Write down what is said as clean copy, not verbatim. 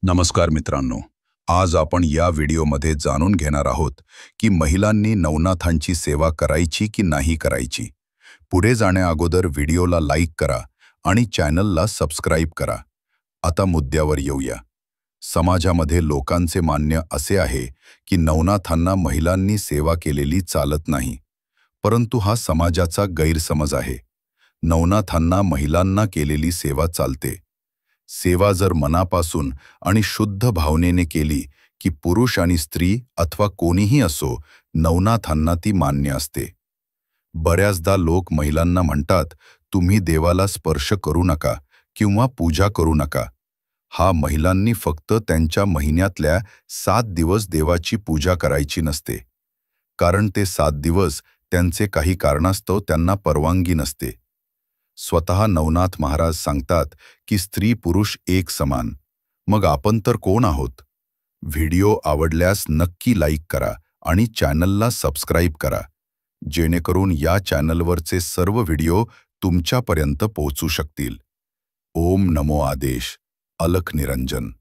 नमस्कार मित्रांनो. आज आपण या व्हिडिओमध्ये जाणून घेणार आहोत की महिलांनी नवनाथांची सेवा करायची की नाही करायची. पुढे जाण्याअगोदर व्हिडिओला लाईक करा आणि चॅनलला सबस्क्राईब करा. आता मुद्द्यावर येऊया. समाजामध्ये लोकांचे मान्य असे आहे की नवनाथांना महिलांनी सेवा केलेली चालत नाही. परंतु हा समाजाचा गैरसमज आहे. नवनाथांना महिलांना केलेली सेवा चालते. सेवा जर मनापासून आणि शुद्ध भावनेने केली की पुरुष आणि स्त्री अथवा कोणीही असो, नवनाथांना ती मान्य असते. बऱ्याचदा लोक महिलांना म्हणतात, तुम्ही देवाला स्पर्श करू नका किंवा पूजा करू नका. हा महिलांनी फक्त त्यांच्या महिन्यातल्या 7 दिवस देवाची पूजा करायची नसते. कारण ते 7 दिवस त्यांचे काही कारणास्तव त्यांना परवानगी नसते. स्वतः नवनाथ महाराज सांगतात की स्त्री पुरुष एक समान. मग आपण तर कोण आहोत? व्हिडिओ आवडल्यास नक्की लाईक करा आणि चॅनलला सबस्क्राईब करा, जेणेकरून या चॅनलवरचे सर्व व्हिडिओ तुमच्यापर्यंत पोहोचू शकतील. ओम नमो आदेश. अलख निरंजन.